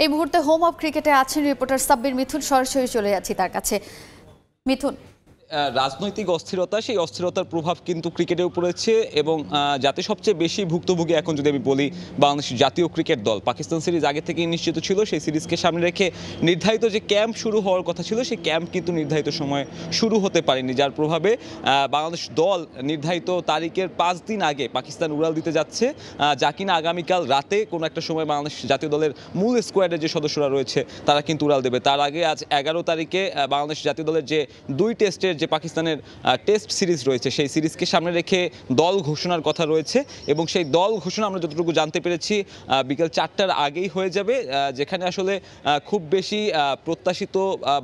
এই মুহূর্তে home of ক্রিকেটে আছেন রিপোর্টার সাব্বির মিথুন, সরাসরি চলে যাচ্ছি তার কাছে। মিথুন, রাজনৈতিক অস্থিরতা, সেই অস্থিরতার প্রভাব কিন্তু ক্রিকেটেও পড়েছে এবং যাতে সবচেয়ে বেশি ভুক্তভোগী এখন যদি আমি বলি বাংলাদেশ জাতীয় ক্রিকেট দল। পাকিস্তান সিরিজ আগে থেকেই নিশ্চিত ছিল, সেই সিরিজকে সামনে রেখে নির্ধারিত যে ক্যাম্প শুরু হওয়ার কথা ছিল সেই ক্যাম্প কিন্তু নির্ধারিত সময়ে শুরু হতে পারেনি, যার প্রভাবে বাংলাদেশ দল নির্ধারিত তারিখের 5 দিন আগে পাকিস্তান উড়াল দিতে যাচ্ছে, যা কিনা আগামীকাল রাতে কোনো একটা সময় বাংলাদেশ জাতীয় দলের মূল স্কোয়াডের যে সদস্যরা রয়েছে তারা কিন্তু উড়াল দেবে। তার আগে আজ 11 তারিখে বাংলাদেশ জাতীয় দলের যে 2 টেস্টের যে পাকিস্তানের টেস্ট সিরিজ রয়েছে সেই সিরিজকে সামনে রেখে দল ঘোষণার কথা রয়েছে এবং সেই দল ঘোষণা আমরা যতটুকু জানতে পেরেছি বিকেল 4টার আগেই হয়ে যাবে, যেখানে আসলে খুব বেশি প্রত্যাশিত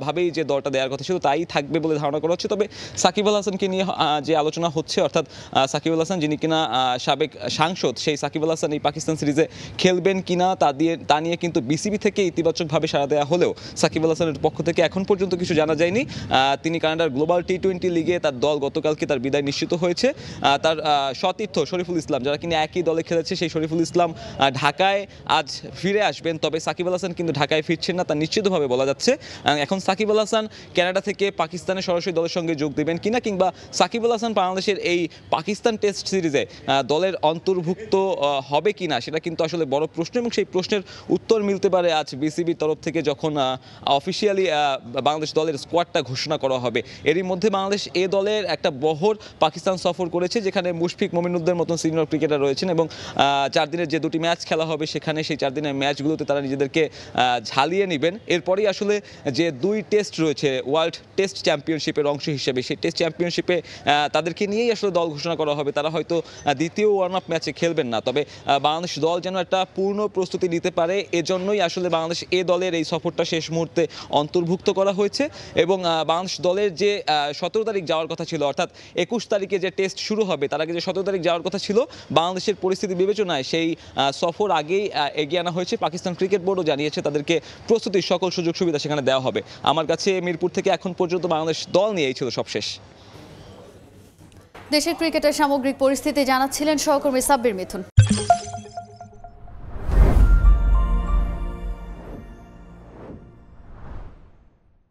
ভাবেই যে দলটা দেওয়ার কথা ছিল তাই থাকবে বলে ধারণা করা হচ্ছে। তবে সাকিব আল হাসানকে নিয়ে যে আলোচনা হচ্ছে, অর্থাৎ সাকিব আল হাসান যিনি কিনা সাবেক সাংসদ, সেই সাকিব আল হাসান এই পাকিস্তান সিরিজে খেলবেন কিনা তা নিয়ে কিন্তু বিসিবি থেকে ইতিবাচকভাবে সাড়া দেওয়া হলেও সাকিব আল হাসানের পক্ষ থেকে এখন পর্যন্ত কিছু জানা যায়নি। তিনি কানাডার গ্লোবাল টি-20 লিগে তার দল গতকালকে তার বিদায় নিশ্চিত হয়েছে। তার সতীর্থ শরীফুল ইসলাম, যারা কিনা একই দলে খেলেছে, সেই শরীফুল ইসলাম ঢাকায় আজ ফিরে আসবেন। তবে সাকিব আল হাসান কিন্তু ঢাকায় ফিরছেন না, তা নিশ্চিতভাবে বলা যাচ্ছে। এখন সাকিব আল হাসান কানাডা থেকে পাকিস্তানের সরাসরি দলের সঙ্গে যোগ দেবেন কিনা, কিংবা সাকিব আল হাসান বাংলাদেশের এই পাকিস্তান টেস্ট সিরিজে দলের অন্তর্ভুক্ত হবে কিনা সেটা কিন্তু আসলে বড় প্রশ্ন এবং সেই প্রশ্নের উত্তর মিলতে পারে আজ বিসিবির তরফ থেকে যখন অফিসিয়ালি বাংলাদেশ দলের স্কোয়াডটা ঘোষণা করা হবে। এরই মধ্যে বাংলাদেশ এ দলের একটা বহর পাকিস্তান সফর করেছে, যেখানে মুশফিক মমিনুদ্দের মতন সিনিয়র ক্রিকেটার রয়েছেন এবং 4 দিনের যে 2টি ম্যাচ খেলা হবে সেখানে সেই 4 দিনের ম্যাচগুলোতে তারা নিজেদেরকে ঝালিয়ে নেবেন। এরপরেই আসলে যে 2 টেস্ট রয়েছে ওয়ার্ল্ড টেস্ট চ্যাম্পিয়নশিপের অংশ হিসেবে, সেই টেস্ট চ্যাম্পিয়নশিপে তাদেরকে নিয়েই আসলে দল ঘোষণা করা হবে। তারা হয়তো দ্বিতীয় ওয়ার্ম আপ ম্যাচে খেলবেন না, তবে বাংলাদেশ দল যেন একটা পূর্ণ প্রস্তুতি নিতে পারে এজন্যই আসলে বাংলাদেশ এ দলের এই সফরটা শেষ মুহূর্তে অন্তর্ভুক্ত করা হয়েছে এবং বাংলাদেশ দলের যে 17 তারিখ যাওয়ার কথা ছিল, অর্থাৎ 21 তারিখে যে টেস্ট শুরু হবে তার আগে যে 17 তারিখ যাওয়ার কথা ছিল, বাংলাদেশের পরিস্থিতি বিবেচনায় সেই সফর আগেই এগিয়ে আনা হয়েছে। পাকিস্তান ক্রিকেট বোর্ডও জানিয়েছে তাদেরকে প্রস্তুতির সকল সুযোগ সুবিধা সেখানে দেওয়া হবে। আমার কাছে মিরপুর থেকে এখন পর্যন্ত বাংলাদেশ দল নিয়েই ছিল সবশেষ। দেশের ক্রিকেটের সামগ্রিক পরিস্থিতি জানাচ্ছিলেন সহকর্মী সাব্বির মিথুন।